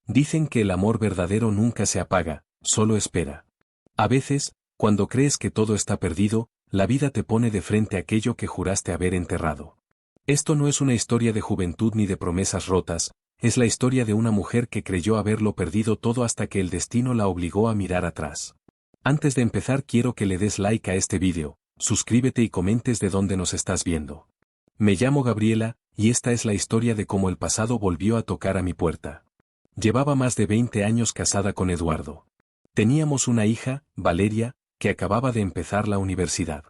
Dicen que el amor verdadero nunca se apaga, solo espera. A veces, cuando crees que todo está perdido, la vida te pone de frente aquello que juraste haber enterrado. Esto no es una historia de juventud ni de promesas rotas, es la historia de una mujer que creyó haberlo perdido todo hasta que el destino la obligó a mirar atrás. Antes de empezar quiero que le des like a este vídeo, suscríbete y comentes de dónde nos estás viendo. Me llamo Gabriela, y esta es la historia de cómo el pasado volvió a tocar a mi puerta. Llevaba más de 20 años casada con Eduardo. Teníamos una hija, Valeria, que acababa de empezar la universidad.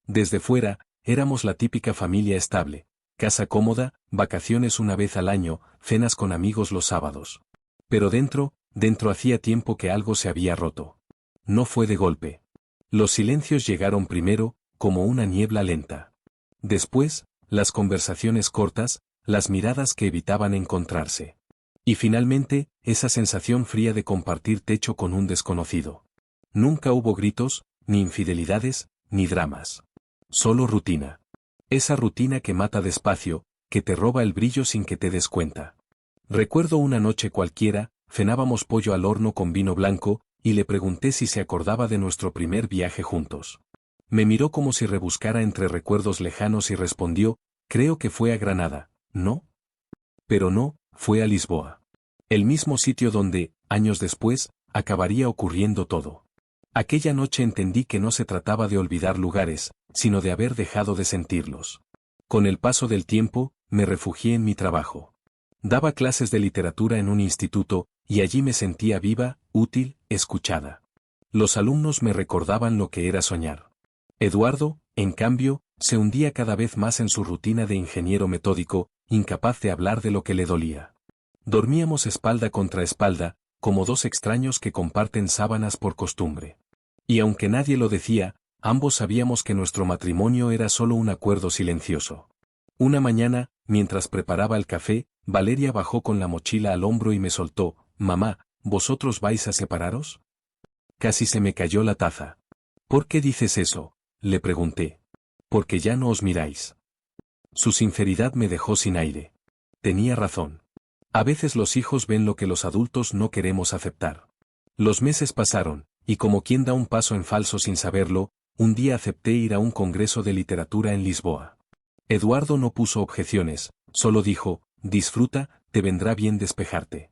Desde fuera, éramos la típica familia estable, casa cómoda, vacaciones una vez al año, cenas con amigos los sábados. Pero dentro hacía tiempo que algo se había roto. No fue de golpe. Los silencios llegaron primero, como una niebla lenta. Después, las conversaciones cortas, las miradas que evitaban encontrarse. Y finalmente, esa sensación fría de compartir techo con un desconocido. Nunca hubo gritos, ni infidelidades, ni dramas. Solo rutina. Esa rutina que mata despacio, que te roba el brillo sin que te des cuenta. Recuerdo una noche cualquiera, cenábamos pollo al horno con vino blanco, y le pregunté si se acordaba de nuestro primer viaje juntos. Me miró como si rebuscara entre recuerdos lejanos y respondió, creo que fue a Granada, ¿no? Pero no, fue a Lisboa. El mismo sitio donde, años después, acabaría ocurriendo todo. Aquella noche entendí que no se trataba de olvidar lugares, sino de haber dejado de sentirlos. Con el paso del tiempo, me refugié en mi trabajo. Daba clases de literatura en un instituto, y allí me sentía viva, útil, escuchada. Los alumnos me recordaban lo que era soñar. Eduardo, en cambio, se hundía cada vez más en su rutina de ingeniero metódico, incapaz de hablar de lo que le dolía. Dormíamos espalda contra espalda, como dos extraños que comparten sábanas por costumbre. Y aunque nadie lo decía, ambos sabíamos que nuestro matrimonio era solo un acuerdo silencioso. Una mañana, mientras preparaba el café, Valeria bajó con la mochila al hombro y me soltó, «Mamá, ¿vosotros vais a separaros?» Casi se me cayó la taza. «¿Por qué dices eso?», le pregunté. «Porque ya no os miráis». Su sinceridad me dejó sin aire. Tenía razón. A veces los hijos ven lo que los adultos no queremos aceptar. Los meses pasaron, y como quien da un paso en falso sin saberlo, un día acepté ir a un congreso de literatura en Lisboa. Eduardo no puso objeciones, solo dijo, «Disfruta, te vendrá bien despejarte».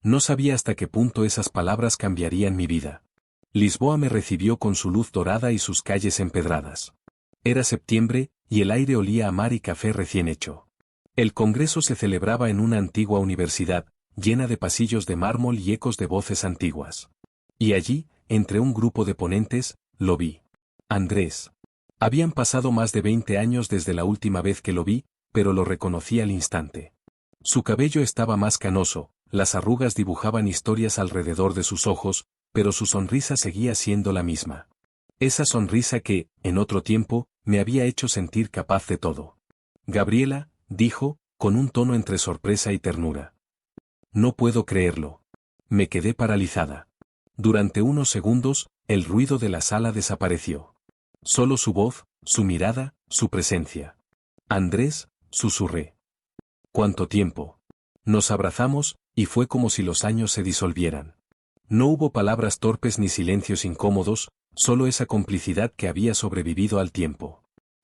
No sabía hasta qué punto esas palabras cambiarían mi vida. Lisboa me recibió con su luz dorada y sus calles empedradas. Era septiembre, y el aire olía a mar y café recién hecho. El congreso se celebraba en una antigua universidad, llena de pasillos de mármol y ecos de voces antiguas. Y allí, entre un grupo de ponentes, lo vi. Andrés. Habían pasado más de 20 años desde la última vez que lo vi, pero lo reconocí al instante. Su cabello estaba más canoso, las arrugas dibujaban historias alrededor de sus ojos, pero su sonrisa seguía siendo la misma. Esa sonrisa que, en otro tiempo, me había hecho sentir capaz de todo. «Gabriela», dijo, con un tono entre sorpresa y ternura. No puedo creerlo. Me quedé paralizada. Durante unos segundos, el ruido de la sala desapareció. Solo su voz, su mirada, su presencia. «Andrés», susurré. «¿Cuánto tiempo?» Nos abrazamos, y fue como si los años se disolvieran. No hubo palabras torpes ni silencios incómodos, solo esa complicidad que había sobrevivido al tiempo.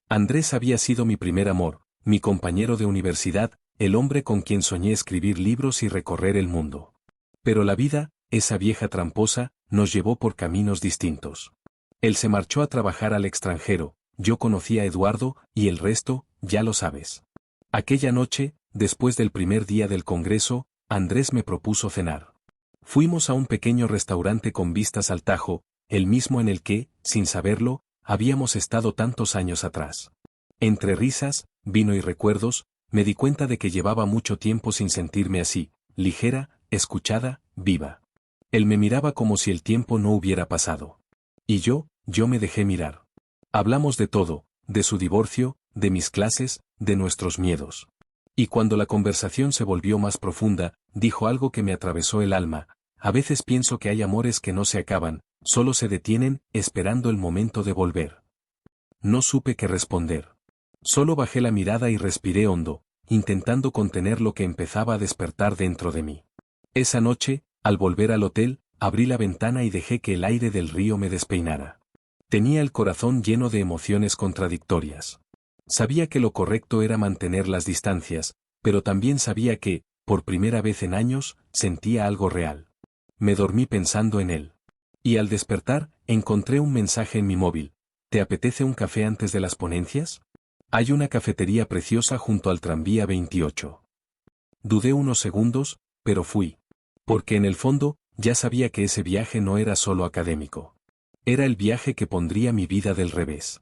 Andrés había sido mi primer amor, mi compañero de universidad, el hombre con quien soñé escribir libros y recorrer el mundo. Pero la vida, esa vieja tramposa, nos llevó por caminos distintos. Él se marchó a trabajar al extranjero, yo conocí a Eduardo, y el resto, ya lo sabes. Aquella noche, después del primer día del congreso, Andrés me propuso cenar. Fuimos a un pequeño restaurante con vistas al Tajo, el mismo en el que, sin saberlo, habíamos estado tantos años atrás. Entre risas, vino y recuerdos, me di cuenta de que llevaba mucho tiempo sin sentirme así, ligera, escuchada, viva. Él me miraba como si el tiempo no hubiera pasado. Y yo me dejé mirar. Hablamos de todo, de su divorcio, de mis clases, de nuestros miedos. Y cuando la conversación se volvió más profunda, dijo algo que me atravesó el alma: «A veces pienso que hay amores que no se acaban, solo se detienen, esperando el momento de volver». No supe qué responder. Solo bajé la mirada y respiré hondo, intentando contener lo que empezaba a despertar dentro de mí. Esa noche, al volver al hotel, abrí la ventana y dejé que el aire del río me despeinara. Tenía el corazón lleno de emociones contradictorias. Sabía que lo correcto era mantener las distancias, pero también sabía que, por primera vez en años, sentía algo real. Me dormí pensando en él. Y al despertar, encontré un mensaje en mi móvil. ¿Te apetece un café antes de las ponencias? Hay una cafetería preciosa junto al tranvía 28. Dudé unos segundos, pero fui. Porque en el fondo, ya sabía que ese viaje no era solo académico. Era el viaje que pondría mi vida del revés.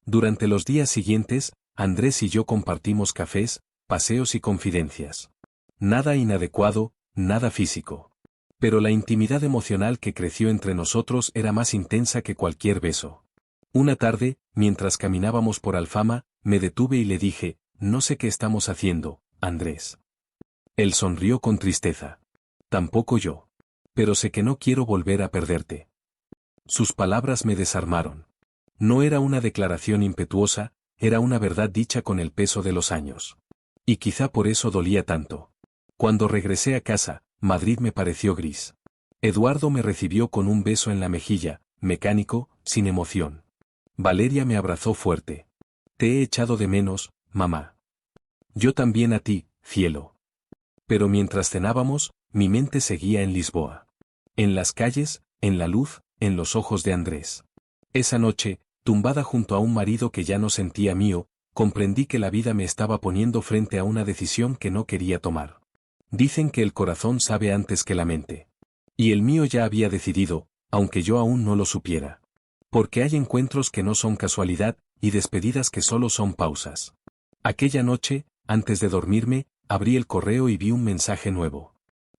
Durante los días siguientes, Andrés y yo compartimos cafés, paseos y confidencias. Nada inadecuado, nada físico. Pero la intimidad emocional que creció entre nosotros era más intensa que cualquier beso. Una tarde, mientras caminábamos por Alfama, me detuve y le dije, no sé qué estamos haciendo, Andrés. Él sonrió con tristeza. Tampoco yo. Pero sé que no quiero volver a perderte. Sus palabras me desarmaron. No era una declaración impetuosa, era una verdad dicha con el peso de los años. Y quizá por eso dolía tanto. Cuando regresé a casa, Madrid me pareció gris. Eduardo me recibió con un beso en la mejilla, mecánico, sin emoción. Valeria me abrazó fuerte. Te he echado de menos, mamá. Yo también a ti, cielo. Pero mientras cenábamos, mi mente seguía en Lisboa. En las calles, en la luz, en los ojos de Andrés. Esa noche, tumbada junto a un marido que ya no sentía mío, comprendí que la vida me estaba poniendo frente a una decisión que no quería tomar. Dicen que el corazón sabe antes que la mente. Y el mío ya había decidido, aunque yo aún no lo supiera. Porque hay encuentros que no son casualidad, y despedidas que solo son pausas. Aquella noche, antes de dormirme, abrí el correo y vi un mensaje nuevo.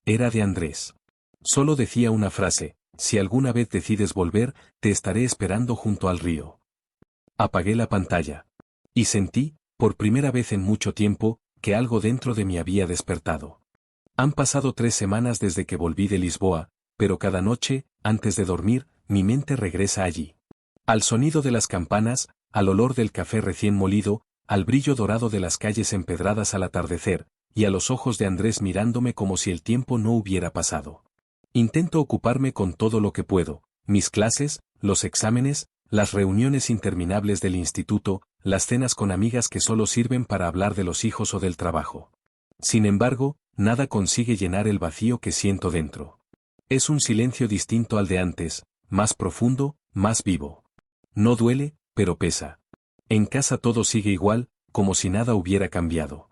Era de Andrés. Solo decía una frase, si alguna vez decides volver, te estaré esperando junto al río. Apagué la pantalla. Y sentí, por primera vez en mucho tiempo, que algo dentro de mí había despertado. Han pasado 3 semanas desde que volví de Lisboa, pero cada noche, antes de dormir, mi mente regresa allí. Al sonido de las campanas, al olor del café recién molido, al brillo dorado de las calles empedradas al atardecer, y a los ojos de Andrés mirándome como si el tiempo no hubiera pasado. Intento ocuparme con todo lo que puedo, mis clases, los exámenes, las reuniones interminables del instituto, las cenas con amigas que solo sirven para hablar de los hijos o del trabajo. Sin embargo, nada consigue llenar el vacío que siento dentro. Es un silencio distinto al de antes, más profundo, más vivo. No duele, pero pesa. En casa todo sigue igual, como si nada hubiera cambiado.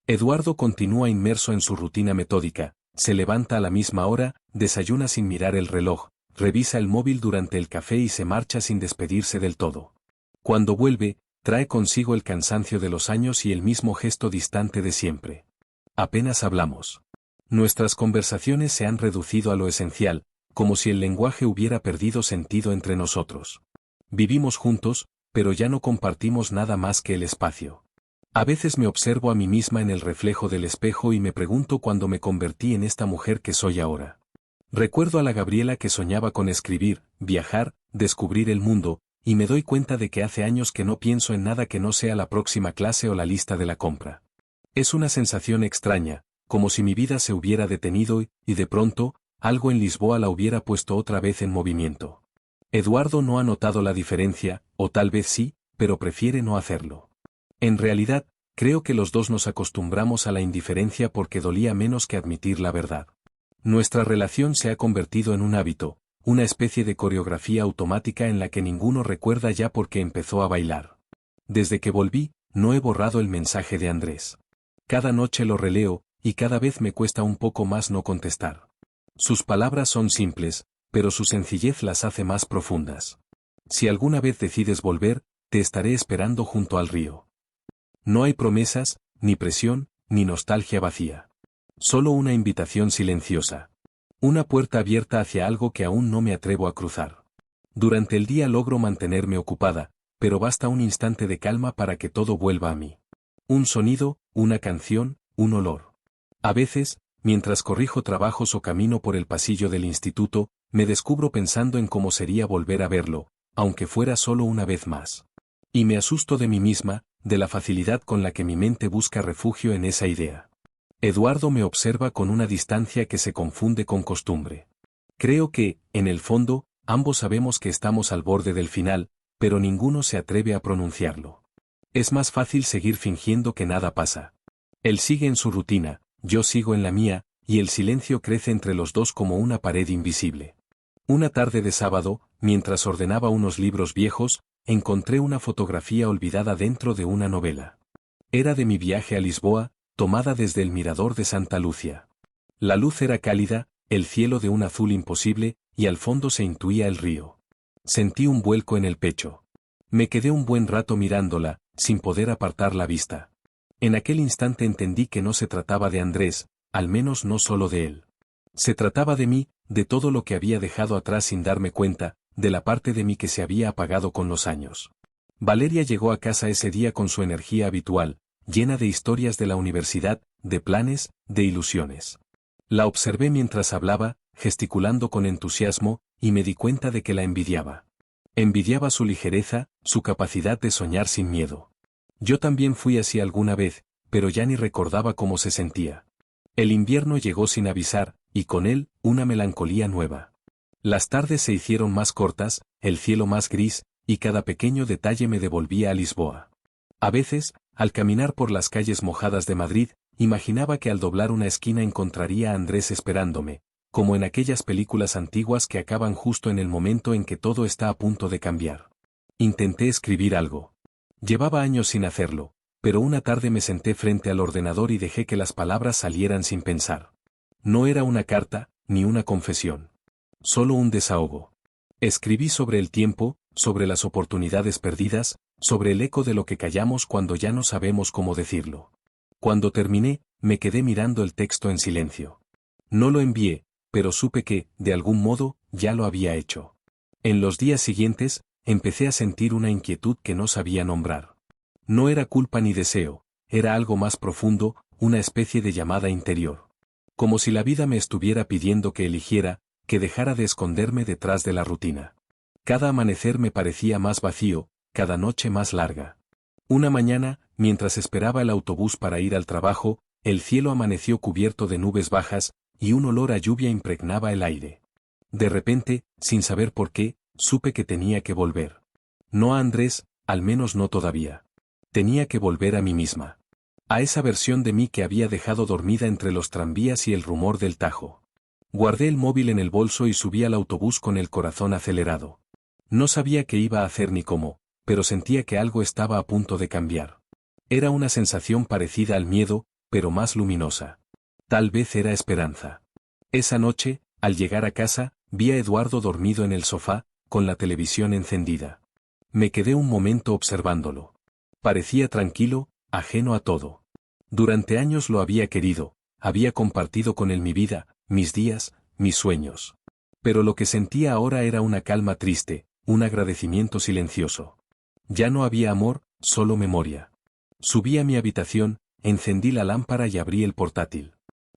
Eduardo continúa inmerso en su rutina metódica, se levanta a la misma hora, desayuna sin mirar el reloj, revisa el móvil durante el café y se marcha sin despedirse del todo. Cuando vuelve, trae consigo el cansancio de los años y el mismo gesto distante de siempre. Apenas hablamos. Nuestras conversaciones se han reducido a lo esencial, como si el lenguaje hubiera perdido sentido entre nosotros. Vivimos juntos, pero ya no compartimos nada más que el espacio. A veces me observo a mí misma en el reflejo del espejo y me pregunto cuándo me convertí en esta mujer que soy ahora. Recuerdo a la Gabriela que soñaba con escribir, viajar, descubrir el mundo, y me doy cuenta de que hace años que no pienso en nada que no sea la próxima clase o la lista de la compra. Es una sensación extraña, como si mi vida se hubiera detenido y de pronto, algo en Lisboa la hubiera puesto otra vez en movimiento. Eduardo no ha notado la diferencia, o tal vez sí, pero prefiere no hacerlo. En realidad, creo que los dos nos acostumbramos a la indiferencia porque dolía menos que admitir la verdad. Nuestra relación se ha convertido en un hábito, una especie de coreografía automática en la que ninguno recuerda ya por qué empezó a bailar. Desde que volví, no he borrado el mensaje de Andrés. Cada noche lo releo, y cada vez me cuesta un poco más no contestar. Sus palabras son simples, pero su sencillez las hace más profundas. Si alguna vez decides volver, te estaré esperando junto al río. No hay promesas, ni presión, ni nostalgia vacía. Solo una invitación silenciosa. Una puerta abierta hacia algo que aún no me atrevo a cruzar. Durante el día logro mantenerme ocupada, pero basta un instante de calma para que todo vuelva a mí. Un sonido, una canción, un olor. A veces, mientras corrijo trabajos o camino por el pasillo del instituto, me descubro pensando en cómo sería volver a verlo, aunque fuera solo una vez más. Y me asusto de mí misma, de la facilidad con la que mi mente busca refugio en esa idea. Eduardo me observa con una distancia que se confunde con costumbre. Creo que, en el fondo, ambos sabemos que estamos al borde del final, pero ninguno se atreve a pronunciarlo. Es más fácil seguir fingiendo que nada pasa. Él sigue en su rutina, yo sigo en la mía, y el silencio crece entre los dos como una pared invisible. Una tarde de sábado, mientras ordenaba unos libros viejos, encontré una fotografía olvidada dentro de una novela. Era de mi viaje a Lisboa, tomada desde el mirador de Santa Lucia. La luz era cálida, el cielo de un azul imposible, y al fondo se intuía el río. Sentí un vuelco en el pecho. Me quedé un buen rato mirándola, sin poder apartar la vista. En aquel instante entendí que no se trataba de Andrés, al menos no solo de él. Se trataba de mí, de todo lo que había dejado atrás sin darme cuenta, de la parte de mí que se había apagado con los años. Valeria llegó a casa ese día con su energía habitual, llena de historias de la universidad, de planes, de ilusiones. La observé mientras hablaba, gesticulando con entusiasmo, y me di cuenta de que la envidiaba. Envidiaba su ligereza, su capacidad de soñar sin miedo. Yo también fui así alguna vez, pero ya ni recordaba cómo se sentía. El invierno llegó sin avisar, y con él, una melancolía nueva. Las tardes se hicieron más cortas, el cielo más gris, y cada pequeño detalle me devolvía a Lisboa. A veces, al caminar por las calles mojadas de Madrid, imaginaba que al doblar una esquina encontraría a Andrés esperándome, como en aquellas películas antiguas que acaban justo en el momento en que todo está a punto de cambiar. Intenté escribir algo. Llevaba años sin hacerlo, pero una tarde me senté frente al ordenador y dejé que las palabras salieran sin pensar. No era una carta, ni una confesión. Solo un desahogo. Escribí sobre el tiempo, sobre las oportunidades perdidas, sobre el eco de lo que callamos cuando ya no sabemos cómo decirlo. Cuando terminé, me quedé mirando el texto en silencio. No lo envié, pero supe que, de algún modo, ya lo había hecho. En los días siguientes, empecé a sentir una inquietud que no sabía nombrar. No era culpa ni deseo, era algo más profundo, una especie de llamada interior. Como si la vida me estuviera pidiendo que eligiera, que dejara de esconderme detrás de la rutina. Cada amanecer me parecía más vacío, cada noche más larga. Una mañana, mientras esperaba el autobús para ir al trabajo, el cielo amaneció cubierto de nubes bajas, y un olor a lluvia impregnaba el aire. De repente, sin saber por qué, supe que tenía que volver. No a Andrés, al menos no todavía. Tenía que volver a mí misma. A esa versión de mí que había dejado dormida entre los tranvías y el rumor del Tajo. Guardé el móvil en el bolso y subí al autobús con el corazón acelerado. No sabía qué iba a hacer ni cómo, pero sentía que algo estaba a punto de cambiar. Era una sensación parecida al miedo, pero más luminosa. Tal vez era esperanza. Esa noche, al llegar a casa, vi a Eduardo dormido en el sofá, con la televisión encendida. Me quedé un momento observándolo. Parecía tranquilo, ajeno a todo. Durante años lo había querido, había compartido con él mi vida, mis días, mis sueños. Pero lo que sentía ahora era una calma triste, un agradecimiento silencioso. Ya no había amor, solo memoria. Subí a mi habitación, encendí la lámpara y abrí el portátil.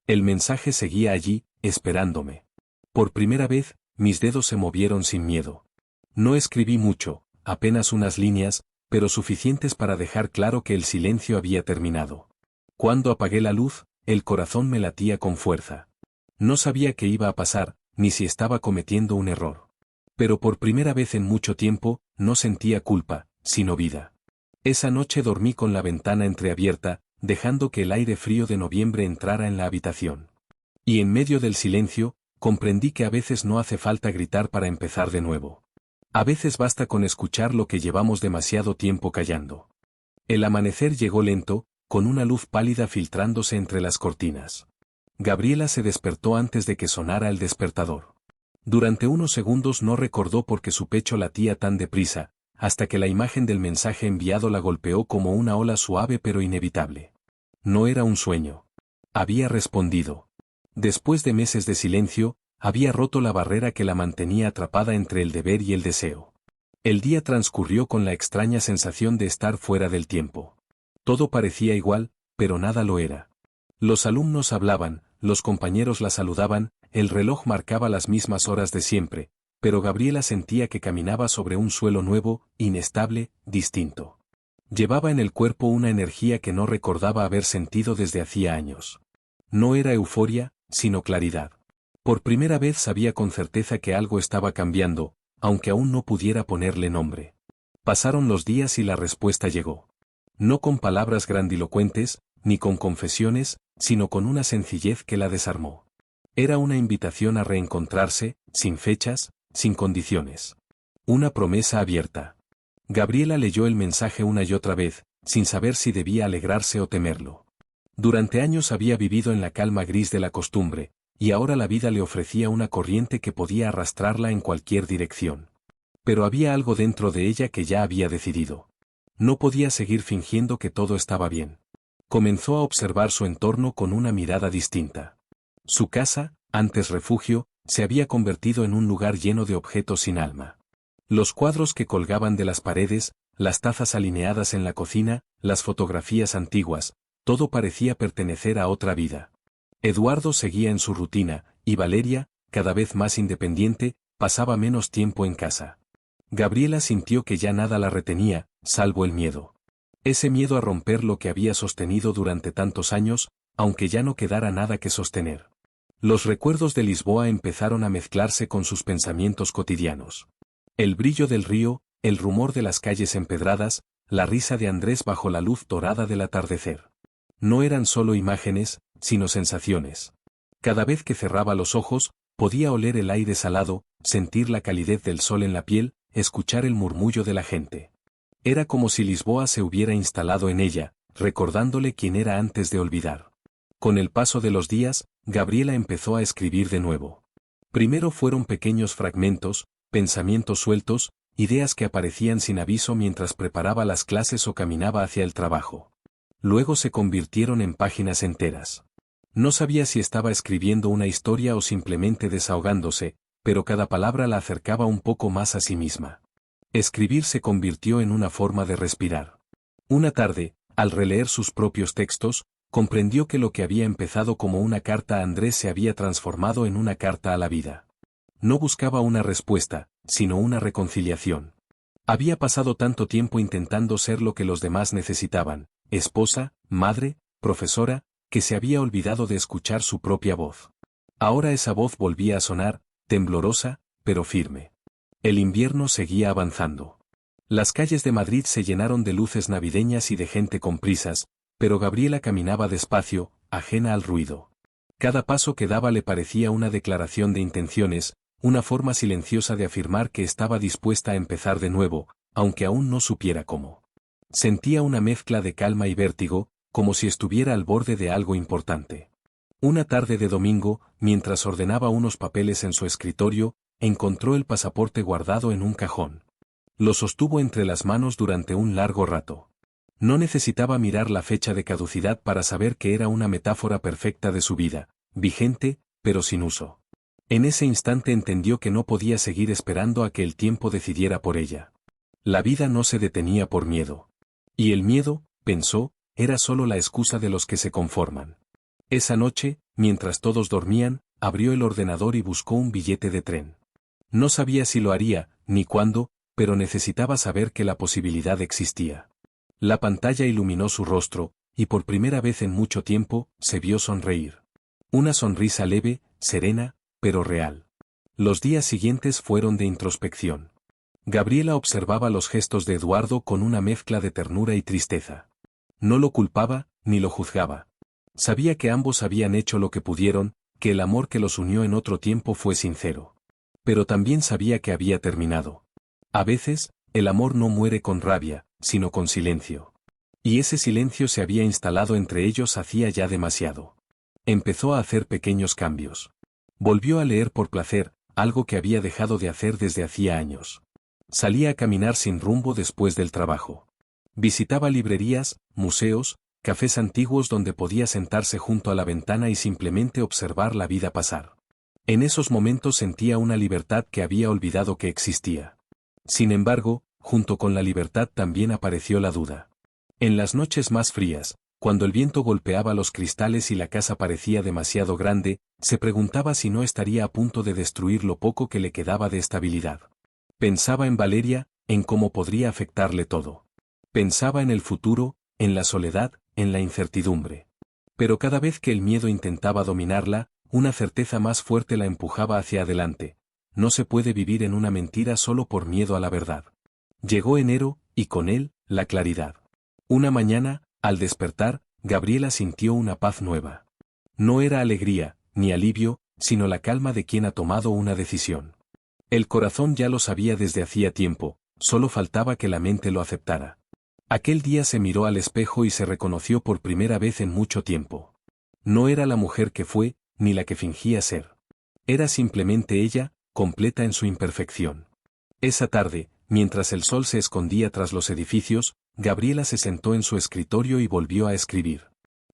El mensaje seguía allí, esperándome. Por primera vez, mis dedos se movieron sin miedo. No escribí mucho, apenas unas líneas, pero suficientes para dejar claro que el silencio había terminado. Cuando apagué la luz, el corazón me latía con fuerza. No sabía qué iba a pasar, ni si estaba cometiendo un error. Pero por primera vez en mucho tiempo, no sentía culpa, sino vida. Esa noche dormí con la ventana entreabierta, dejando que el aire frío de noviembre entrara en la habitación. Y en medio del silencio, comprendí que a veces no hace falta gritar para empezar de nuevo. A veces basta con escuchar lo que llevamos demasiado tiempo callando. El amanecer llegó lento, con una luz pálida filtrándose entre las cortinas. Gabriela se despertó antes de que sonara el despertador. Durante unos segundos no recordó por qué su pecho latía tan deprisa, hasta que la imagen del mensaje enviado la golpeó como una ola suave pero inevitable. No era un sueño. Había respondido. Después de meses de silencio, había roto la barrera que la mantenía atrapada entre el deber y el deseo. El día transcurrió con la extraña sensación de estar fuera del tiempo. Todo parecía igual, pero nada lo era. Los alumnos hablaban, los compañeros la saludaban, el reloj marcaba las mismas horas de siempre, pero Gabriela sentía que caminaba sobre un suelo nuevo, inestable, distinto. Llevaba en el cuerpo una energía que no recordaba haber sentido desde hacía años. No era euforia, sino claridad. Por primera vez sabía con certeza que algo estaba cambiando, aunque aún no pudiera ponerle nombre. Pasaron los días y la respuesta llegó. No con palabras grandilocuentes, ni con confesiones, sino con una sencillez que la desarmó. Era una invitación a reencontrarse, sin fechas, sin condiciones. Una promesa abierta. Gabriela leyó el mensaje una y otra vez, sin saber si debía alegrarse o temerlo. Durante años había vivido en la calma gris de la costumbre, y ahora la vida le ofrecía una corriente que podía arrastrarla en cualquier dirección. Pero había algo dentro de ella que ya había decidido. No podía seguir fingiendo que todo estaba bien. Comenzó a observar su entorno con una mirada distinta. Su casa, antes refugio, se había convertido en un lugar lleno de objetos sin alma. Los cuadros que colgaban de las paredes, las tazas alineadas en la cocina, las fotografías antiguas, todo parecía pertenecer a otra vida. Eduardo seguía en su rutina, y Valeria, cada vez más independiente, pasaba menos tiempo en casa. Gabriela sintió que ya nada la retenía, salvo el miedo. Ese miedo a romper lo que había sostenido durante tantos años, aunque ya no quedara nada que sostener. Los recuerdos de Lisboa empezaron a mezclarse con sus pensamientos cotidianos. El brillo del río, el rumor de las calles empedradas, la risa de Andrés bajo la luz dorada del atardecer. No eran solo imágenes, sino sensaciones. Cada vez que cerraba los ojos, podía oler el aire salado, sentir la calidez del sol en la piel, escuchar el murmullo de la gente. Era como si Lisboa se hubiera instalado en ella, recordándole quién era antes de olvidar. Con el paso de los días, Gabriela empezó a escribir de nuevo. Primero fueron pequeños fragmentos, pensamientos sueltos, ideas que aparecían sin aviso mientras preparaba las clases o caminaba hacia el trabajo. Luego se convirtieron en páginas enteras. No sabía si estaba escribiendo una historia o simplemente desahogándose, pero cada palabra la acercaba un poco más a sí misma. Escribir se convirtió en una forma de respirar. Una tarde, al releer sus propios textos, comprendió que lo que había empezado como una carta a Andrés se había transformado en una carta a la vida. No buscaba una respuesta, sino una reconciliación. Había pasado tanto tiempo intentando ser lo que los demás necesitaban, esposa, madre, profesora, que se había olvidado de escuchar su propia voz. Ahora esa voz volvía a sonar, temblorosa, pero firme. El invierno seguía avanzando. Las calles de Madrid se llenaron de luces navideñas y de gente con prisas, pero Gabriela caminaba despacio, ajena al ruido. Cada paso que daba le parecía una declaración de intenciones, una forma silenciosa de afirmar que estaba dispuesta a empezar de nuevo, aunque aún no supiera cómo. Sentía una mezcla de calma y vértigo, como si estuviera al borde de algo importante. Una tarde de domingo, mientras ordenaba unos papeles en su escritorio, encontró el pasaporte guardado en un cajón. Lo sostuvo entre las manos durante un largo rato. No necesitaba mirar la fecha de caducidad para saber que era una metáfora perfecta de su vida, vigente, pero sin uso. En ese instante entendió que no podía seguir esperando a que el tiempo decidiera por ella. La vida no se detenía por miedo. Y el miedo, pensó, era solo la excusa de los que se conforman. Esa noche, mientras todos dormían, abrió el ordenador y buscó un billete de tren. No sabía si lo haría, ni cuándo, pero necesitaba saber que la posibilidad existía. La pantalla iluminó su rostro, y por primera vez en mucho tiempo, se vio sonreír. Una sonrisa leve, serena, pero real. Los días siguientes fueron de introspección. Gabriela observaba los gestos de Eduardo con una mezcla de ternura y tristeza. No lo culpaba, ni lo juzgaba. Sabía que ambos habían hecho lo que pudieron, que el amor que los unió en otro tiempo fue sincero. Pero también sabía que había terminado. A veces, el amor no muere con rabia, sino con silencio. Y ese silencio se había instalado entre ellos hacía ya demasiado. Empezó a hacer pequeños cambios. Volvió a leer por placer, algo que había dejado de hacer desde hacía años. Salía a caminar sin rumbo después del trabajo. Visitaba librerías, museos, cafés antiguos donde podía sentarse junto a la ventana y simplemente observar la vida pasar. En esos momentos sentía una libertad que había olvidado que existía. Sin embargo, junto con la libertad también apareció la duda. En las noches más frías, cuando el viento golpeaba los cristales y la casa parecía demasiado grande, se preguntaba si no estaría a punto de destruir lo poco que le quedaba de estabilidad. Pensaba en Valeria, en cómo podría afectarle todo. Pensaba en el futuro, en la soledad, en la incertidumbre. Pero cada vez que el miedo intentaba dominarla, una certeza más fuerte la empujaba hacia adelante. No se puede vivir en una mentira solo por miedo a la verdad. Llegó enero, y con él, la claridad. Una mañana, al despertar, Gabriela sintió una paz nueva. No era alegría, ni alivio, sino la calma de quien ha tomado una decisión. El corazón ya lo sabía desde hacía tiempo, solo faltaba que la mente lo aceptara. Aquel día se miró al espejo y se reconoció por primera vez en mucho tiempo. No era la mujer que fue, ni la que fingía ser. Era simplemente ella, completa en su imperfección. Esa tarde, mientras el sol se escondía tras los edificios, Gabriela se sentó en su escritorio y volvió a escribir.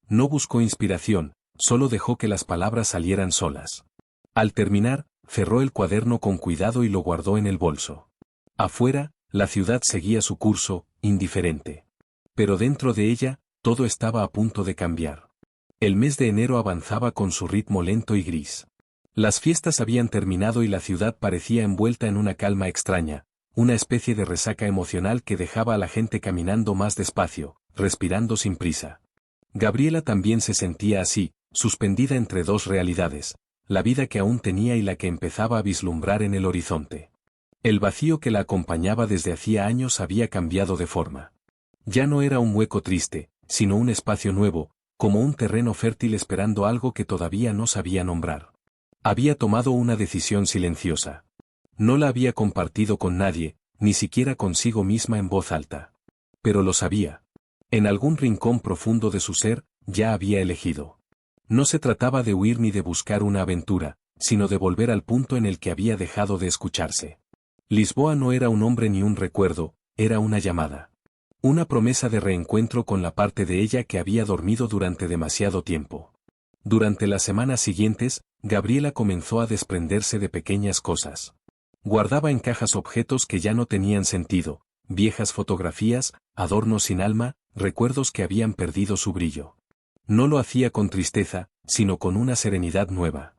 No buscó inspiración, solo dejó que las palabras salieran solas. Al terminar, cerró el cuaderno con cuidado y lo guardó en el bolso. Afuera, la ciudad seguía su curso, indiferente. Pero dentro de ella, todo estaba a punto de cambiar. El mes de enero avanzaba con su ritmo lento y gris. Las fiestas habían terminado y la ciudad parecía envuelta en una calma extraña, una especie de resaca emocional que dejaba a la gente caminando más despacio, respirando sin prisa. Gabriela también se sentía así, suspendida entre dos realidades, la vida que aún tenía y la que empezaba a vislumbrar en el horizonte. El vacío que la acompañaba desde hacía años había cambiado de forma. Ya no era un hueco triste, sino un espacio nuevo, como un terreno fértil esperando algo que todavía no sabía nombrar. Había tomado una decisión silenciosa. No la había compartido con nadie, ni siquiera consigo misma en voz alta. Pero lo sabía. En algún rincón profundo de su ser, ya había elegido. No se trataba de huir ni de buscar una aventura, sino de volver al punto en el que había dejado de escucharse. Lisboa no era un hombre ni un recuerdo, era una llamada. Una promesa de reencuentro con la parte de ella que había dormido durante demasiado tiempo. Durante las semanas siguientes, Gabriela comenzó a desprenderse de pequeñas cosas. Guardaba en cajas objetos que ya no tenían sentido, viejas fotografías, adornos sin alma, recuerdos que habían perdido su brillo. No lo hacía con tristeza, sino con una serenidad nueva.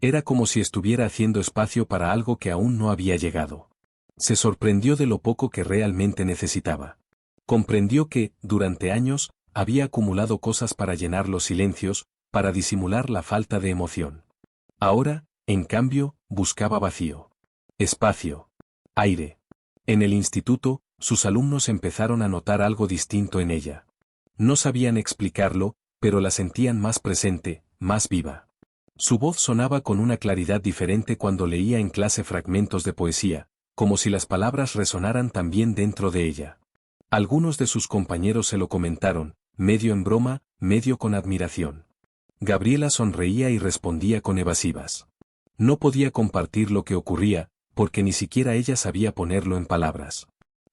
Era como si estuviera haciendo espacio para algo que aún no había llegado. Se sorprendió de lo poco que realmente necesitaba. Comprendió que, durante años, había acumulado cosas para llenar los silencios, para disimular la falta de emoción. Ahora, en cambio, buscaba vacío. Espacio. Aire. En el instituto, sus alumnos empezaron a notar algo distinto en ella. No sabían explicarlo, pero la sentían más presente, más viva. Su voz sonaba con una claridad diferente cuando leía en clase fragmentos de poesía, como si las palabras resonaran también dentro de ella. Algunos de sus compañeros se lo comentaron, medio en broma, medio con admiración. Gabriela sonreía y respondía con evasivas. No podía compartir lo que ocurría, porque ni siquiera ella sabía ponerlo en palabras.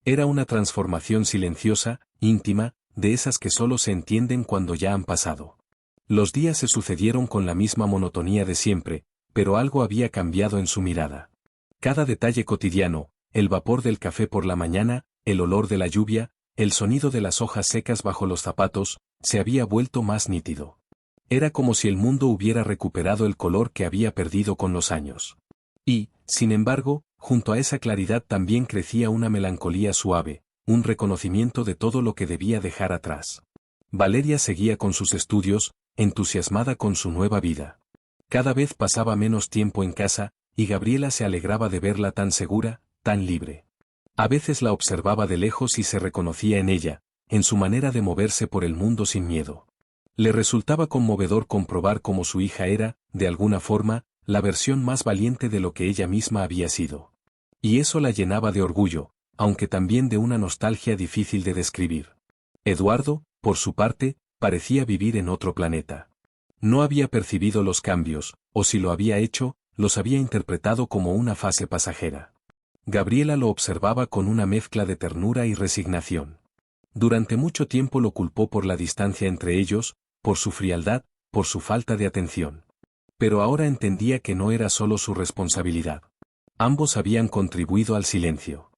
Era una transformación silenciosa, íntima, de esas que solo se entienden cuando ya han pasado. Los días se sucedieron con la misma monotonía de siempre, pero algo había cambiado en su mirada. Cada detalle cotidiano, el vapor del café por la mañana, el olor de la lluvia, el sonido de las hojas secas bajo los zapatos, se había vuelto más nítido. Era como si el mundo hubiera recuperado el color que había perdido con los años. Y, sin embargo, junto a esa claridad también crecía una melancolía suave, un reconocimiento de todo lo que debía dejar atrás. Valeria seguía con sus estudios, entusiasmada con su nueva vida. Cada vez pasaba menos tiempo en casa, y Gabriela se alegraba de verla tan segura, tan libre. A veces la observaba de lejos y se reconocía en ella, en su manera de moverse por el mundo sin miedo. Le resultaba conmovedor comprobar cómo su hija era, de alguna forma, la versión más valiente de lo que ella misma había sido. Y eso la llenaba de orgullo, aunque también de una nostalgia difícil de describir. Eduardo, por su parte, parecía vivir en otro planeta. No había percibido los cambios, o si lo había hecho, los había interpretado como una fase pasajera. Gabriela lo observaba con una mezcla de ternura y resignación. Durante mucho tiempo lo culpó por la distancia entre ellos, por su frialdad, por su falta de atención. Pero ahora entendía que no era solo su responsabilidad. Ambos habían contribuido al silencio.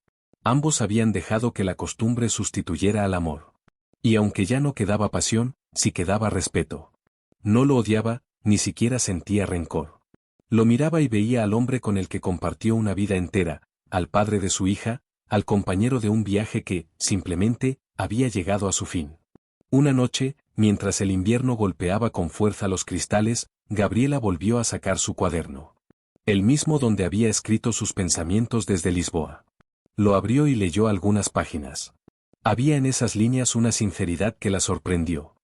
Ambos habían dejado que la costumbre sustituyera al amor. Y aunque ya no quedaba pasión, sí quedaba respeto. No lo odiaba, ni siquiera sentía rencor. Lo miraba y veía al hombre con el que compartió una vida entera, al padre de su hija, al compañero de un viaje que, simplemente, había llegado a su fin. Una noche, mientras el invierno golpeaba con fuerza los cristales, Gabriela volvió a sacar su cuaderno. El mismo donde había escrito sus pensamientos desde Lisboa. Lo abrió y leyó algunas páginas. Había en esas líneas una sinceridad que la sorprendió.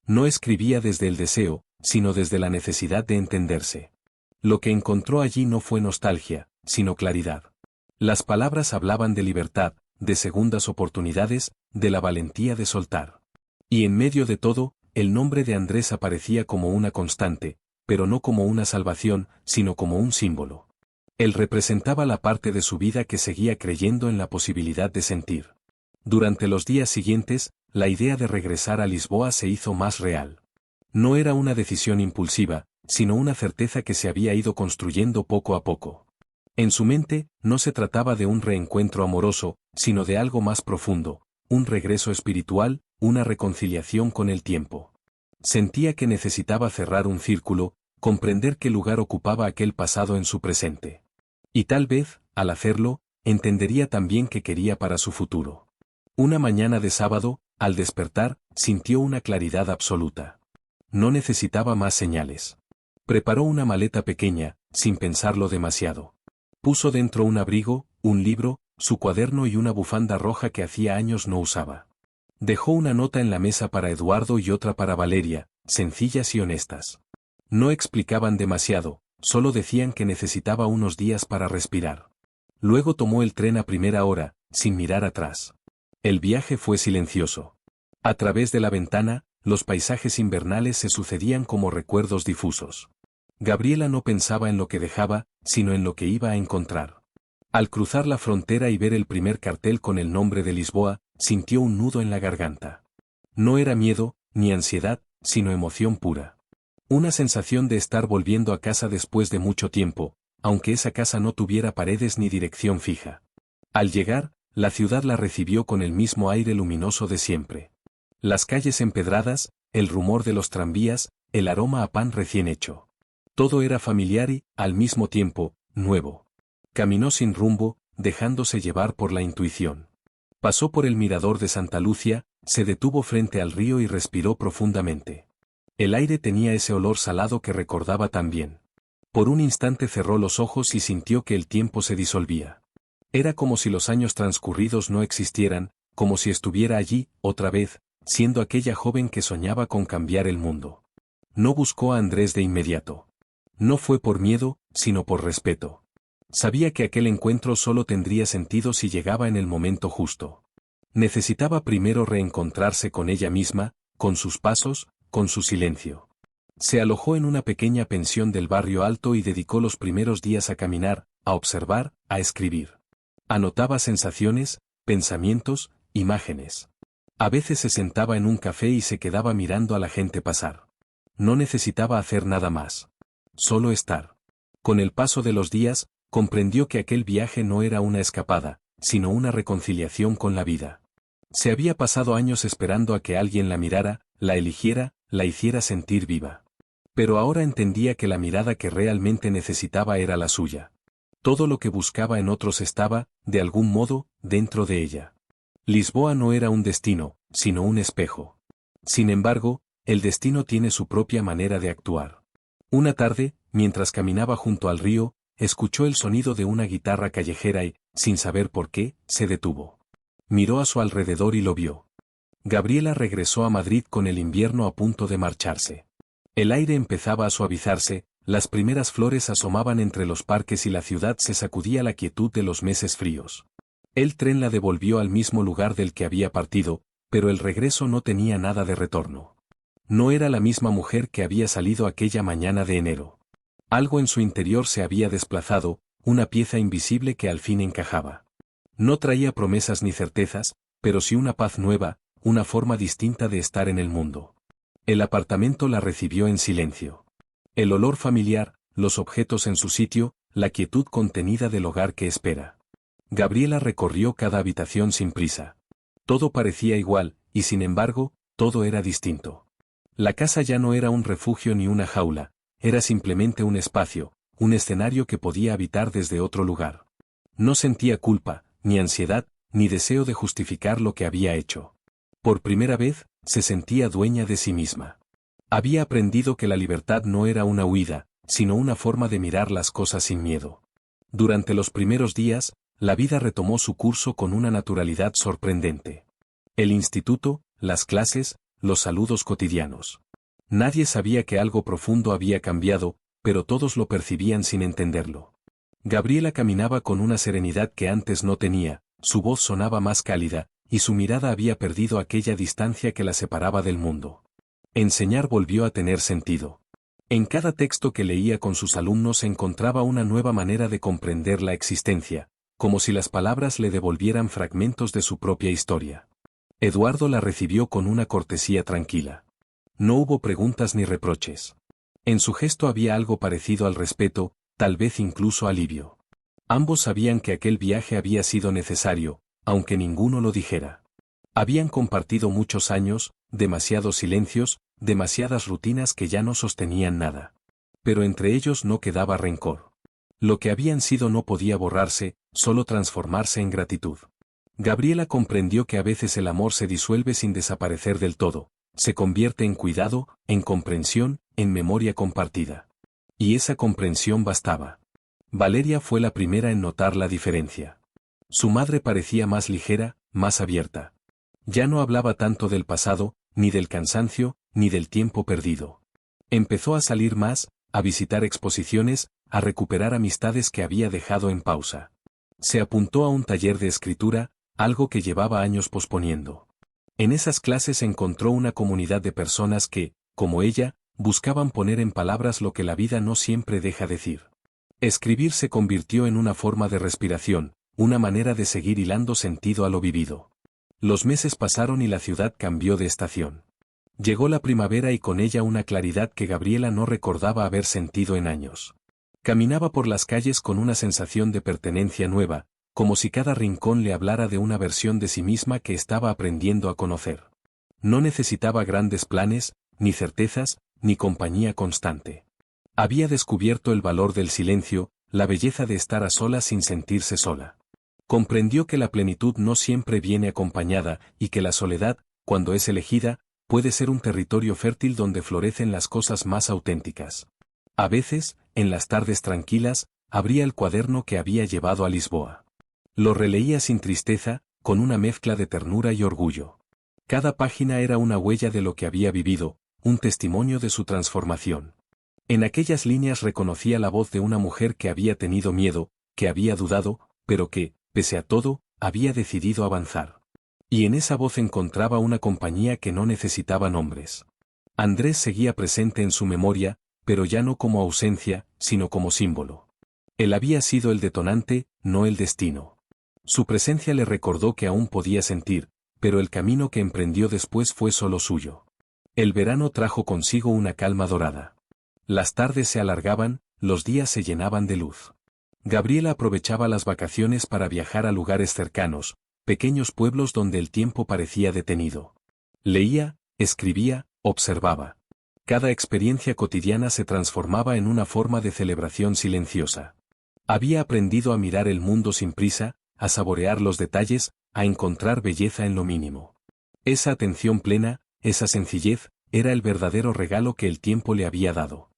No escribía desde el deseo, sino desde la necesidad de entenderse. Lo que encontró allí no fue nostalgia, sino claridad. Las palabras hablaban de libertad, de segundas oportunidades, de la valentía de soltar. Y en medio de todo, el nombre de Andrés aparecía como una constante, pero no como una salvación, sino como un símbolo. Él representaba la parte de su vida que seguía creyendo en la posibilidad de sentir. Durante los días siguientes, la idea de regresar a Lisboa se hizo más real. No era una decisión impulsiva, sino una certeza que se había ido construyendo poco a poco. En su mente, no se trataba de un reencuentro amoroso, sino de algo más profundo, un regreso espiritual, una reconciliación con el tiempo. Sentía que necesitaba cerrar un círculo, comprender qué lugar ocupaba aquel pasado en su presente. Y tal vez, al hacerlo, entendería también qué quería para su futuro. Una mañana de sábado, al despertar, sintió una claridad absoluta. No necesitaba más señales. Preparó una maleta pequeña, sin pensarlo demasiado. Puso dentro un abrigo, un libro, su cuaderno y una bufanda roja que hacía años no usaba. Dejó una nota en la mesa para Eduardo y otra para Valeria, sencillas y honestas. No explicaban demasiado, solo decían que necesitaba unos días para respirar. Luego tomó el tren a primera hora, sin mirar atrás. El viaje fue silencioso. A través de la ventana, los paisajes invernales se sucedían como recuerdos difusos. Gabriela no pensaba en lo que dejaba, sino en lo que iba a encontrar. Al cruzar la frontera y ver el primer cartel con el nombre de Lisboa, sintió un nudo en la garganta. No era miedo, ni ansiedad, sino emoción pura. Una sensación de estar volviendo a casa después de mucho tiempo, aunque esa casa no tuviera paredes ni dirección fija. Al llegar, la ciudad la recibió con el mismo aire luminoso de siempre. Las calles empedradas, el rumor de los tranvías, el aroma a pan recién hecho. Todo era familiar y, al mismo tiempo, nuevo. Caminó sin rumbo, dejándose llevar por la intuición. Pasó por el mirador de Santa Lucia, se detuvo frente al río y respiró profundamente. El aire tenía ese olor salado que recordaba tan bien. Por un instante cerró los ojos y sintió que el tiempo se disolvía. Era como si los años transcurridos no existieran, como si estuviera allí, otra vez, siendo aquella joven que soñaba con cambiar el mundo. No buscó a Andrés de inmediato. No fue por miedo, sino por respeto. Sabía que aquel encuentro solo tendría sentido si llegaba en el momento justo. Necesitaba primero reencontrarse con ella misma, con sus pasos, con su silencio. Se alojó en una pequeña pensión del barrio alto y dedicó los primeros días a caminar, a observar, a escribir. Anotaba sensaciones, pensamientos, imágenes. A veces se sentaba en un café y se quedaba mirando a la gente pasar. No necesitaba hacer nada más. Solo estar. Con el paso de los días, comprendió que aquel viaje no era una escapada, sino una reconciliación con la vida. Se había pasado años esperando a que alguien la mirara, la eligiera, la hiciera sentir viva. Pero ahora entendía que la mirada que realmente necesitaba era la suya. Todo lo que buscaba en otros estaba, de algún modo, dentro de ella. Lisboa no era un destino, sino un espejo. Sin embargo, el destino tiene su propia manera de actuar. Una tarde, mientras caminaba junto al río, escuchó el sonido de una guitarra callejera y, sin saber por qué, se detuvo. Miró a su alrededor y lo vio. Gabriela regresó a Madrid con el invierno a punto de marcharse. El aire empezaba a suavizarse, las primeras flores asomaban entre los parques y la ciudad se sacudía la quietud de los meses fríos. El tren la devolvió al mismo lugar del que había partido, pero el regreso no tenía nada de retorno. No era la misma mujer que había salido aquella mañana de enero. Algo en su interior se había desplazado, una pieza invisible que al fin encajaba. No traía promesas ni certezas, pero sí una paz nueva, una forma distinta de estar en el mundo. El apartamento la recibió en silencio. El olor familiar, los objetos en su sitio, la quietud contenida del hogar que espera. Gabriela recorrió cada habitación sin prisa. Todo parecía igual, y sin embargo, todo era distinto. La casa ya no era un refugio ni una jaula, era simplemente un espacio, un escenario que podía habitar desde otro lugar. No sentía culpa, ni ansiedad, ni deseo de justificar lo que había hecho. Por primera vez, se sentía dueña de sí misma. Había aprendido que la libertad no era una huida, sino una forma de mirar las cosas sin miedo. Durante los primeros días, la vida retomó su curso con una naturalidad sorprendente. El instituto, las clases, los saludos cotidianos. Nadie sabía que algo profundo había cambiado, pero todos lo percibían sin entenderlo. Gabriela caminaba con una serenidad que antes no tenía, su voz sonaba más cálida, y su mirada había perdido aquella distancia que la separaba del mundo. Enseñar volvió a tener sentido. En cada texto que leía con sus alumnos encontraba una nueva manera de comprender la existencia, como si las palabras le devolvieran fragmentos de su propia historia. Eduardo la recibió con una cortesía tranquila. No hubo preguntas ni reproches. En su gesto había algo parecido al respeto, tal vez incluso alivio. Ambos sabían que aquel viaje había sido necesario, aunque ninguno lo dijera. Habían compartido muchos años, demasiados silencios, demasiadas rutinas que ya no sostenían nada. Pero entre ellos no quedaba rencor. Lo que habían sido no podía borrarse, solo transformarse en gratitud. Gabriela comprendió que a veces el amor se disuelve sin desaparecer del todo, se convierte en cuidado, en comprensión, en memoria compartida. Y esa comprensión bastaba. Valeria fue la primera en notar la diferencia. Su madre parecía más ligera, más abierta. Ya no hablaba tanto del pasado, ni del cansancio, ni del tiempo perdido. Empezó a salir más, a visitar exposiciones, a recuperar amistades que había dejado en pausa. Se apuntó a un taller de escritura, algo que llevaba años posponiendo. En esas clases encontró una comunidad de personas que, como ella, buscaban poner en palabras lo que la vida no siempre deja decir. Escribir se convirtió en una forma de respiración, una manera de seguir hilando sentido a lo vivido. Los meses pasaron y la ciudad cambió de estación. Llegó la primavera y con ella una claridad que Gabriela no recordaba haber sentido en años. Caminaba por las calles con una sensación de pertenencia nueva, como si cada rincón le hablara de una versión de sí misma que estaba aprendiendo a conocer. No necesitaba grandes planes, ni certezas, ni compañía constante. Había descubierto el valor del silencio, la belleza de estar a solas sin sentirse sola. Comprendió que la plenitud no siempre viene acompañada y que la soledad, cuando es elegida, puede ser un territorio fértil donde florecen las cosas más auténticas. A veces, en las tardes tranquilas, abría el cuaderno que había llevado a Lisboa. Lo releía sin tristeza, con una mezcla de ternura y orgullo. Cada página era una huella de lo que había vivido, un testimonio de su transformación. En aquellas líneas reconocía la voz de una mujer que había tenido miedo, que había dudado, pero que, pese a todo, había decidido avanzar. Y en esa voz encontraba una compañía que no necesitaba nombres. Andrés seguía presente en su memoria, pero ya no como ausencia, sino como símbolo. Él había sido el detonante, no el destino. Su presencia le recordó que aún podía sentir, pero el camino que emprendió después fue solo suyo. El verano trajo consigo una calma dorada. Las tardes se alargaban, los días se llenaban de luz. Gabriela aprovechaba las vacaciones para viajar a lugares cercanos, pequeños pueblos donde el tiempo parecía detenido. Leía, escribía, observaba. Cada experiencia cotidiana se transformaba en una forma de celebración silenciosa. Había aprendido a mirar el mundo sin prisa, a saborear los detalles, a encontrar belleza en lo mínimo. Esa atención plena, esa sencillez, era el verdadero regalo que el tiempo le había dado.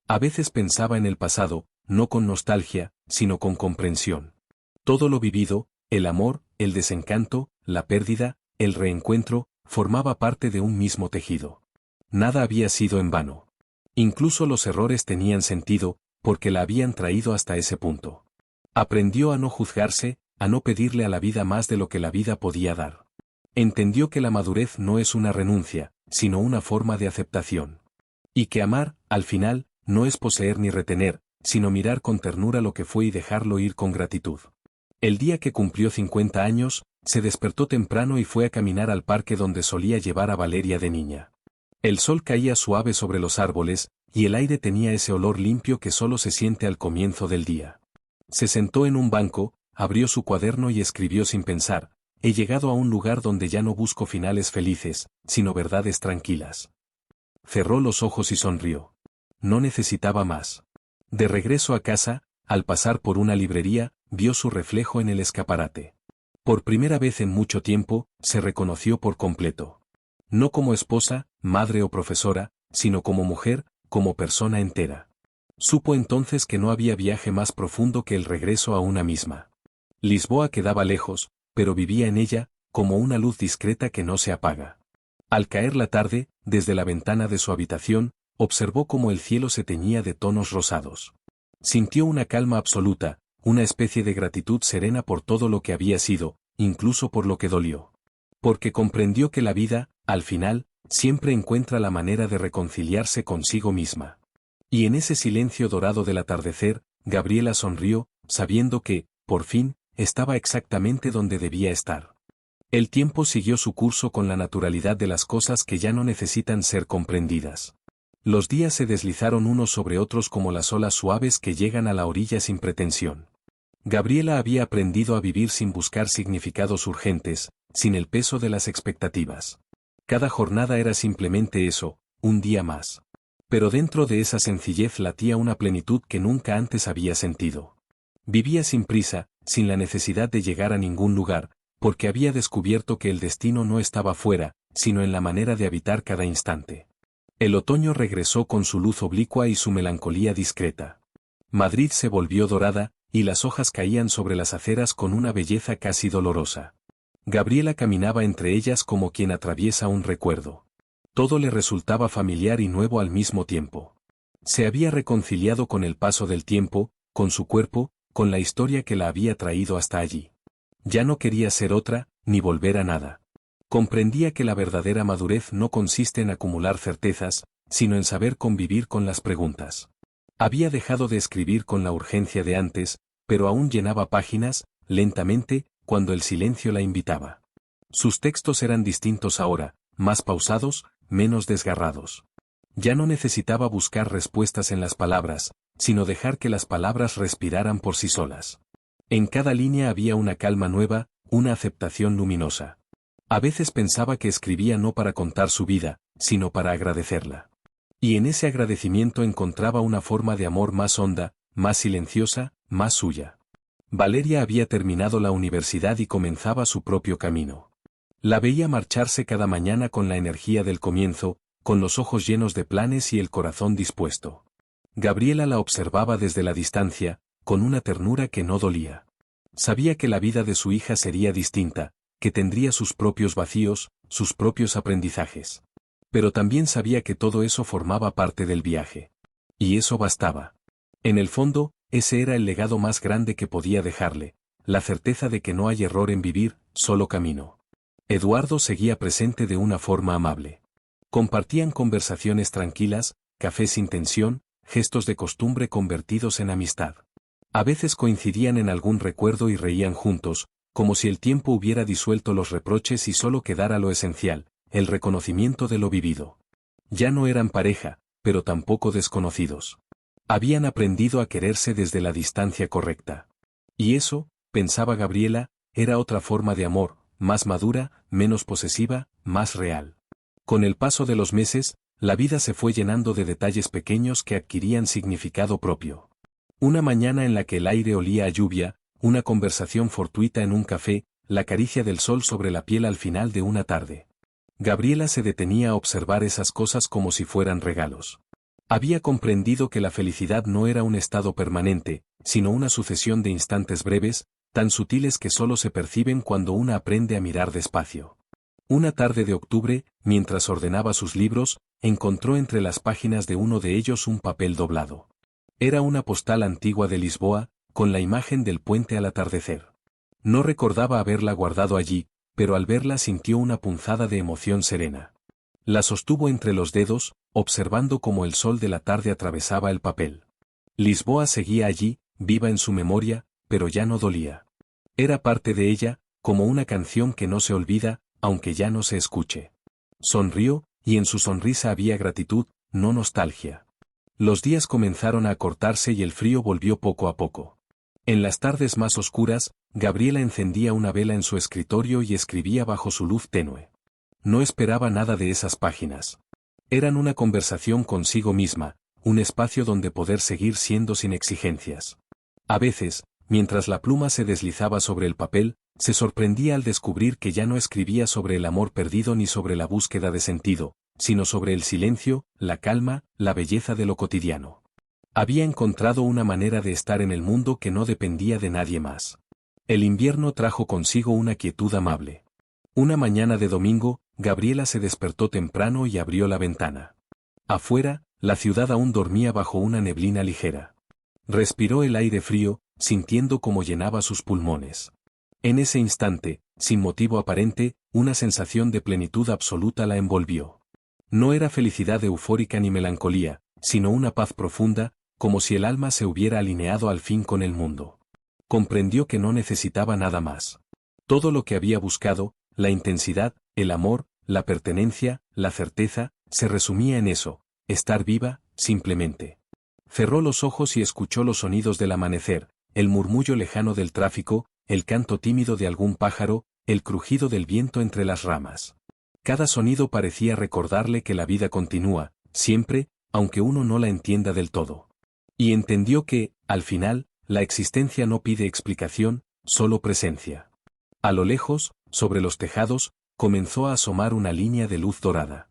A veces pensaba en el pasado, no con nostalgia, sino con comprensión. Todo lo vivido, el amor, el desencanto, la pérdida, el reencuentro, formaba parte de un mismo tejido. Nada había sido en vano. Incluso los errores tenían sentido, porque la habían traído hasta ese punto. Aprendió a no juzgarse, a no pedirle a la vida más de lo que la vida podía dar. Entendió que la madurez no es una renuncia, sino una forma de aceptación. Y que amar, al final, no es poseer ni retener, sino mirar con ternura lo que fue y dejarlo ir con gratitud. El día que cumplió 50 años, se despertó temprano y fue a caminar al parque donde solía llevar a Valeria de niña. El sol caía suave sobre los árboles, y el aire tenía ese olor limpio que solo se siente al comienzo del día. Se sentó en un banco, abrió su cuaderno y escribió sin pensar: he llegado a un lugar donde ya no busco finales felices, sino verdades tranquilas. Cerró los ojos y sonrió. No necesitaba más. De regreso a casa, al pasar por una librería, vio su reflejo en el escaparate. Por primera vez en mucho tiempo, se reconoció por completo. No como esposa, madre o profesora, sino como mujer, como persona entera. Supo entonces que no había viaje más profundo que el regreso a una misma. Lisboa quedaba lejos, pero vivía en ella, como una luz discreta que no se apaga. Al caer la tarde, desde la ventana de su habitación, observó cómo el cielo se teñía de tonos rosados. Sintió una calma absoluta, una especie de gratitud serena por todo lo que había sido, incluso por lo que dolió. Porque comprendió que la vida, al final, siempre encuentra la manera de reconciliarse consigo misma. Y en ese silencio dorado del atardecer, Gabriela sonrió, sabiendo que, por fin, estaba exactamente donde debía estar. El tiempo siguió su curso con la naturalidad de las cosas que ya no necesitan ser comprendidas. Los días se deslizaron unos sobre otros como las olas suaves que llegan a la orilla sin pretensión. Gabriela había aprendido a vivir sin buscar significados urgentes, sin el peso de las expectativas. Cada jornada era simplemente eso, un día más. Pero dentro de esa sencillez latía una plenitud que nunca antes había sentido. Vivía sin prisa, sin la necesidad de llegar a ningún lugar, porque había descubierto que el destino no estaba fuera, sino en la manera de habitar cada instante. El otoño regresó con su luz oblicua y su melancolía discreta. Madrid se volvió dorada, y las hojas caían sobre las aceras con una belleza casi dolorosa. Gabriela caminaba entre ellas como quien atraviesa un recuerdo. Todo le resultaba familiar y nuevo al mismo tiempo. Se había reconciliado con el paso del tiempo, con su cuerpo, con la historia que la había traído hasta allí. Ya no quería ser otra, ni volver a nada. Comprendía que la verdadera madurez no consiste en acumular certezas, sino en saber convivir con las preguntas. Había dejado de escribir con la urgencia de antes, pero aún llenaba páginas, lentamente, cuando el silencio la invitaba. Sus textos eran distintos ahora, más pausados, menos desgarrados. Ya no necesitaba buscar respuestas en las palabras, sino dejar que las palabras respiraran por sí solas. En cada línea había una calma nueva, una aceptación luminosa. A veces pensaba que escribía no para contar su vida, sino para agradecerla. Y en ese agradecimiento encontraba una forma de amor más honda, más silenciosa, más suya. Valeria había terminado la universidad y comenzaba su propio camino. La veía marcharse cada mañana con la energía del comienzo, con los ojos llenos de planes y el corazón dispuesto. Gabriela la observaba desde la distancia, con una ternura que no dolía. Sabía que la vida de su hija sería distinta, que tendría sus propios vacíos, sus propios aprendizajes. Pero también sabía que todo eso formaba parte del viaje. Y eso bastaba. En el fondo, ese era el legado más grande que podía dejarle, la certeza de que no hay error en vivir, solo camino. Eduardo seguía presente de una forma amable. Compartían conversaciones tranquilas, café sin tensión, gestos de costumbre convertidos en amistad. A veces coincidían en algún recuerdo y reían juntos, como si el tiempo hubiera disuelto los reproches y solo quedara lo esencial, el reconocimiento de lo vivido. Ya no eran pareja, pero tampoco desconocidos. Habían aprendido a quererse desde la distancia correcta. Y eso, pensaba Gabriela, era otra forma de amor, más madura, menos posesiva, más real. Con el paso de los meses, la vida se fue llenando de detalles pequeños que adquirían significado propio. Una mañana en la que el aire olía a lluvia, una conversación fortuita en un café, la caricia del sol sobre la piel al final de una tarde. Gabriela se detenía a observar esas cosas como si fueran regalos. Había comprendido que la felicidad no era un estado permanente, sino una sucesión de instantes breves, tan sutiles que solo se perciben cuando una aprende a mirar despacio. Una tarde de octubre, mientras ordenaba sus libros, encontró entre las páginas de uno de ellos un papel doblado. Era una postal antigua de Lisboa, con la imagen del puente al atardecer. No recordaba haberla guardado allí, pero al verla sintió una punzada de emoción serena. La sostuvo entre los dedos, observando cómo el sol de la tarde atravesaba el papel. Lisboa seguía allí, viva en su memoria, pero ya no dolía. Era parte de ella, como una canción que no se olvida, aunque ya no se escuche. Sonrió, y en su sonrisa había gratitud, no nostalgia. Los días comenzaron a acortarse y el frío volvió poco a poco. En las tardes más oscuras, Gabriela encendía una vela en su escritorio y escribía bajo su luz tenue. No esperaba nada de esas páginas. Eran una conversación consigo misma, un espacio donde poder seguir siendo sin exigencias. A veces, mientras la pluma se deslizaba sobre el papel, Se sorprendía al descubrir que ya no escribía sobre el amor perdido ni sobre la búsqueda de sentido, sino sobre el silencio, la calma, la belleza de lo cotidiano. Había encontrado una manera de estar en el mundo que no dependía de nadie más. El invierno trajo consigo una quietud amable. Una mañana de domingo, Gabriela se despertó temprano y abrió la ventana. Afuera, la ciudad aún dormía bajo una neblina ligera. Respiró el aire frío, sintiendo cómo llenaba sus pulmones. En ese instante, sin motivo aparente, una sensación de plenitud absoluta la envolvió. No era felicidad eufórica ni melancolía, sino una paz profunda, como si el alma se hubiera alineado al fin con el mundo. Comprendió que no necesitaba nada más. Todo lo que había buscado, la intensidad, el amor, la pertenencia, la certeza, se resumía en eso, estar viva, simplemente. Cerró los ojos y escuchó los sonidos del amanecer, el murmullo lejano del tráfico, el canto tímido de algún pájaro, el crujido del viento entre las ramas. Cada sonido parecía recordarle que la vida continúa, siempre, aunque uno no la entienda del todo. Y entendió que, al final, la existencia no pide explicación, solo presencia. A lo lejos, sobre los tejados, comenzó a asomar una línea de luz dorada.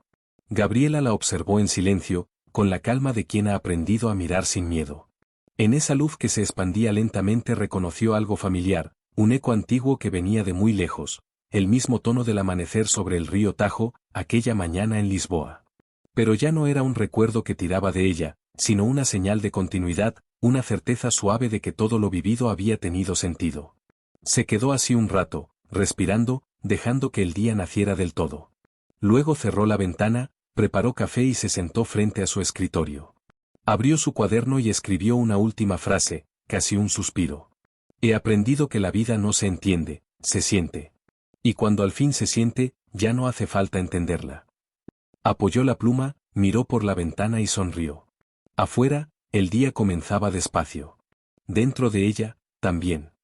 Gabriela la observó en silencio, con la calma de quien ha aprendido a mirar sin miedo. En esa luz que se expandía lentamente reconoció algo familiar, un eco antiguo que venía de muy lejos, el mismo tono del amanecer sobre el río Tajo, aquella mañana en Lisboa. Pero ya no era un recuerdo que tiraba de ella, sino una señal de continuidad, una certeza suave de que todo lo vivido había tenido sentido. Se quedó así un rato, respirando, dejando que el día naciera del todo. Luego cerró la ventana, preparó café y se sentó frente a su escritorio. Abrió su cuaderno y escribió una última frase, casi un suspiro. He aprendido que la vida no se entiende, se siente. Y cuando al fin se siente, ya no hace falta entenderla. Apoyó la pluma, miró por la ventana y sonrió. Afuera, el día comenzaba despacio. Dentro de ella, también.